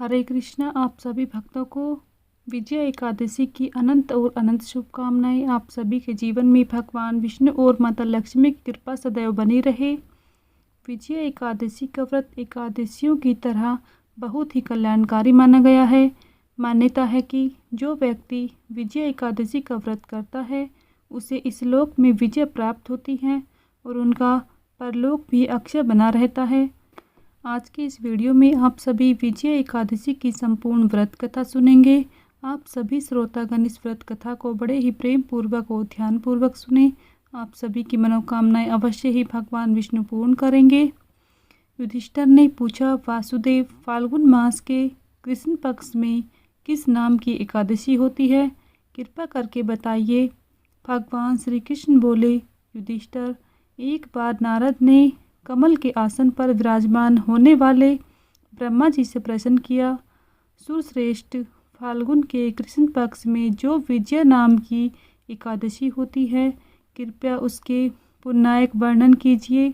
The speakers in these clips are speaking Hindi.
हरे कृष्णा। आप सभी भक्तों को विजय एकादशी की अनंत और अनंत शुभकामनाएं। आप सभी के जीवन में भगवान विष्णु और माता लक्ष्मी की कृपा सदैव बनी रहे। विजय एकादशी का व्रत एकादशियों की तरह बहुत ही कल्याणकारी माना गया है। मान्यता है कि जो व्यक्ति विजय एकादशी का व्रत करता है उसे इस लोक में विजय प्राप्त होती है और उनका परलोक भी अक्षय बना रहता है। आज की इस वीडियो में आप सभी विजय एकादशी की संपूर्ण व्रत कथा सुनेंगे। आप सभी श्रोतागण इस व्रत कथा को बड़े ही प्रेम पूर्वक और ध्यान पूर्वक सुने। आप सभी की मनोकामनाएं अवश्य ही भगवान विष्णु पूर्ण करेंगे। युधिष्ठिर ने पूछा, वासुदेव, फाल्गुन मास के कृष्ण पक्ष में किस नाम की एकादशी होती है? कृपा करके बताइए। भगवान श्री कृष्ण बोले, युधिष्ठिर, एक बार नारद ने कमल के आसन पर विराजमान होने वाले ब्रह्मा जी से प्रश्न किया, सुरश्रेष्ठ, फाल्गुन के कृष्ण पक्ष में जो विजया नाम की एकादशी होती है, कृपया उसके पुण्यायक वर्णन कीजिए।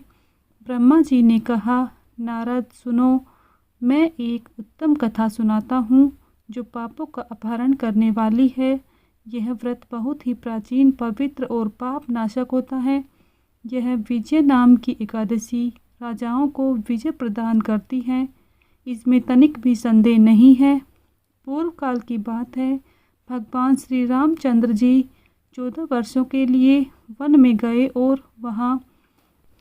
ब्रह्मा जी ने कहा, नारद सुनो, मैं एक उत्तम कथा सुनाता हूँ जो पापों का अपहरण करने वाली है। यह व्रत बहुत ही प्राचीन, पवित्र और पाप नाशक होता है। यह विजय नाम की एकादशी राजाओं को विजय प्रदान करती है, इसमें तनिक भी संदेह नहीं है। पूर्व काल की बात है, भगवान श्री रामचंद्र जी 14 वर्षों के लिए वन में गए और वहाँ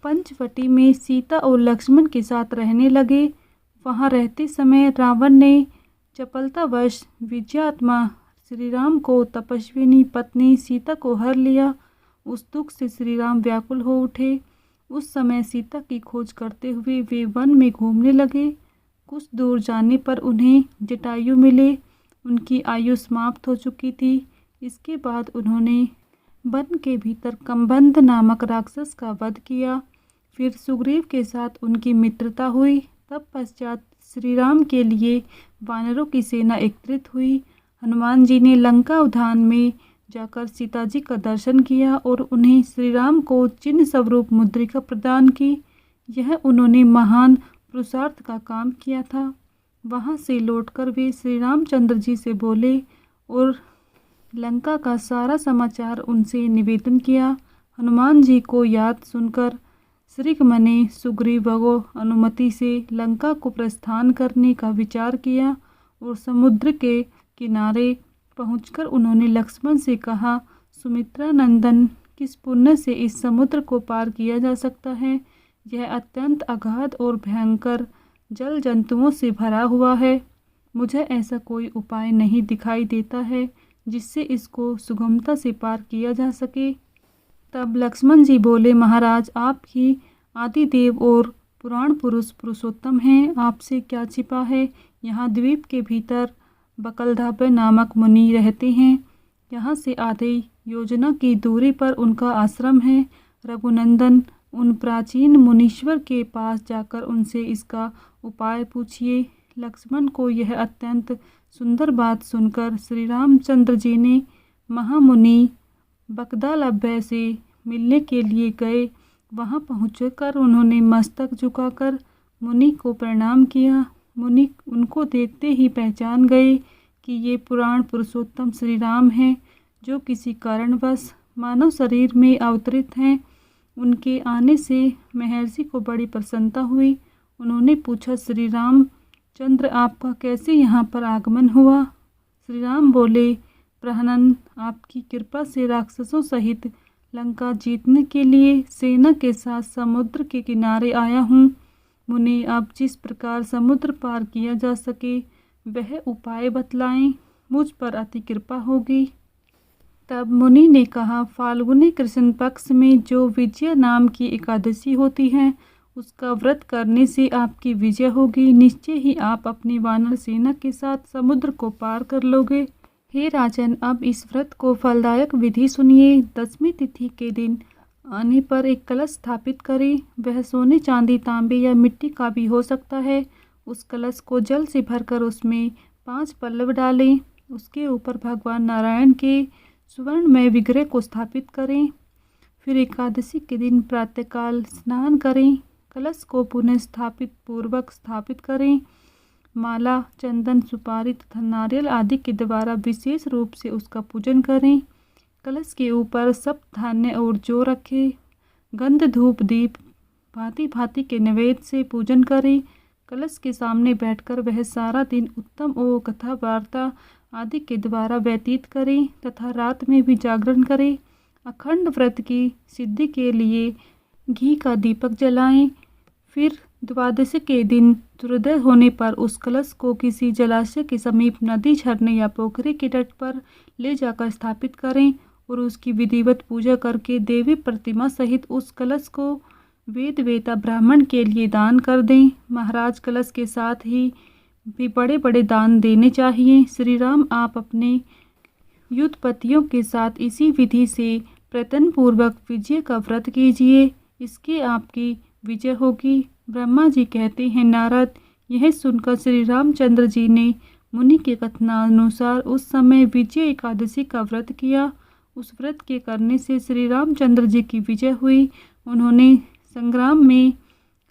पंचवटी में सीता और लक्ष्मण के साथ रहने लगे। वहाँ रहते समय रावण ने चपलतावश विजयात्मा श्री राम को तपस्विनी पत्नी सीता को हर लिया। उस दुख से श्री राम व्याकुल हो उठे। उस समय सीता की खोज करते हुए वे वन में घूमने लगे। कुछ दूर जाने पर उन्हें जटायु मिले। उनकी आयु समाप्त हो चुकी थी। इसके बाद उन्होंने वन के भीतर कंबंध नामक राक्षस का वध किया। फिर सुग्रीव के साथ उनकी मित्रता हुई। तब पश्चात श्री राम के लिए वानरों की सेना एकत्रित हुई। हनुमान जी ने लंका उद्यान में जाकर सीता जी का दर्शन किया और उन्हें श्री राम को चिन्ह स्वरूप मुद्रिका प्रदान की। यह उन्होंने महान पुरुषार्थ का काम किया था। वहाँ से लौटकर वे श्री रामचंद्र जी से बोले और लंका का सारा समाचार उनसे निवेदन किया। हनुमान जी को याद सुनकर श्रीराम ने सुग्रीव को अनुमति से लंका को प्रस्थान करने का विचार किया और समुद्र के किनारे पहुंचकर उन्होंने लक्ष्मण से कहा, सुमित्रा नंदन, किस पुण्य से इस समुद्र को पार किया जा सकता है? यह अत्यंत अगाध और भयंकर जल जंतुओं से भरा हुआ है। मुझे ऐसा कोई उपाय नहीं दिखाई देता है जिससे इसको सुगमता से पार किया जा सके। तब लक्ष्मण जी बोले, महाराज, आप ही आदिदेव और पुराण पुरुष पुरुषोत्तम हैं। आपसे क्या छिपा है? यहाँ द्वीप के भीतर बकलधाबे नामक मुनि रहते हैं। यहाँ से आधे योजना की दूरी पर उनका आश्रम है। रघुनंदन, उन प्राचीन मुनीश्वर के पास जाकर उनसे इसका उपाय पूछिए। लक्ष्मण को यह अत्यंत सुंदर बात सुनकर श्री रामचंद्र जी ने महामुनि बकदालभ्य से मिलने के लिए गए। वहाँ पहुंचकर उन्होंने मस्तक झुकाकर मुनि को प्रणाम किया। मुनि उनको देखते ही पहचान गए कि ये पुराण पुरुषोत्तम श्री राम हैं, जो किसी कारणवश मानव शरीर में अवतरित हैं। उनके आने से महर्षि को बड़ी प्रसन्नता हुई। उन्होंने पूछा, श्री रामचंद्र, आपका कैसे यहाँ पर आगमन हुआ? श्री राम बोले, प्रहनन, आपकी कृपा से राक्षसों सहित लंका जीतने के लिए सेना के साथ समुद्र के किनारे आया हूँ। मुनि, अब जिस प्रकार समुद्र पार किया जा सके वह उपाय बतलाएं, मुझ पर अति कृपा होगी। तब मुनि ने कहा, फाल्गुनी कृष्ण पक्ष में जो विजय नाम की एकादशी होती है उसका व्रत करने से आपकी विजय होगी। निश्चय ही आप अपनी वानर सेना के साथ समुद्र को पार कर लोगे। हे राजन, अब इस व्रत को फलदायक विधि सुनिए। 10वीं तिथि के दिन आने पर एक कलश स्थापित करें। वह सोने, चांदी, तांबे या मिट्टी का भी हो सकता है। उस कलश को जल से भरकर उसमें 5 पल्लव डालें। उसके ऊपर भगवान नारायण के सुवर्णमय विग्रह को स्थापित करें। फिर एकादशी के दिन प्रातःकाल स्नान करें। कलश को पुनः स्थापित पूर्वक स्थापित करें। माला, चंदन, सुपारी तथा नारियल आदि के द्वारा विशेष रूप से उसका पूजन करें। कलश के ऊपर सब धान्य और जौ रखें। गंध, धूप, दीप भांति भांति के नैवेद्य से पूजन करें। कलश के सामने बैठकर वह सारा दिन उत्तम और कथा वार्ता आदि के द्वारा व्यतीत करें तथा रात में भी जागरण करें। अखंड व्रत की सिद्धि के लिए घी का दीपक जलाएं। फिर द्वादशी के दिन सूर्योदय होने पर उस कलश को किसी जलाशय के समीप, नदी, झरने या पोखरी के तट पर ले जाकर स्थापित करें और उसकी विधिवत पूजा करके देवी प्रतिमा सहित उस कलश को वेद वेता ब्राह्मण के लिए दान कर दें। महाराज, कलश के साथ ही भी बड़े बड़े दान देने चाहिए। श्री राम, आप अपने युद्धपतियों के साथ इसी विधि से प्रयत्नपूर्वक विजय का व्रत कीजिए, इसके आपकी विजय होगी। ब्रह्मा जी कहते हैं, नारद, यह सुनकर श्री रामचंद्र जी ने मुनि के कथनानुसार उस समय विजय एकादशी का व्रत किया। उस व्रत के करने से श्री रामचंद्र जी की विजय हुई। उन्होंने संग्राम में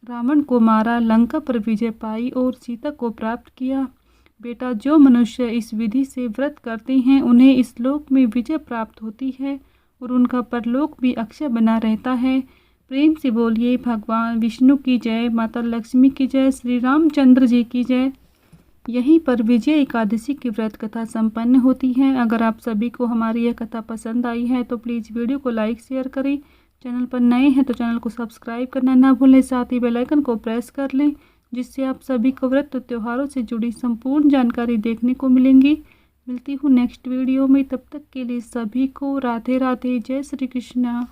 रावण को मारा, लंका पर विजय पाई और सीता को प्राप्त किया। बेटा, जो मनुष्य इस विधि से व्रत करते हैं उन्हें इस लोक में विजय प्राप्त होती है और उनका परलोक भी अक्षय बना रहता है। प्रेम से बोलिए भगवान विष्णु की जय, माता लक्ष्मी की जय, श्री रामचंद्र जी की जय। यहीं पर विजय एकादशी की व्रत कथा संपन्न होती है। अगर आप सभी को हमारी यह कथा पसंद आई है तो प्लीज़ वीडियो को लाइक शेयर करें। चैनल पर नए हैं तो चैनल को सब्सक्राइब करना ना भूलें, साथ ही बेल आइकन को प्रेस कर लें, जिससे आप सभी को व्रत और त्योहारों से जुड़ी संपूर्ण जानकारी देखने को मिलेंगी। मिलती हूँ नेक्स्ट वीडियो में, तब तक के लिए सभी को राधे राधे, जय श्री कृष्णा।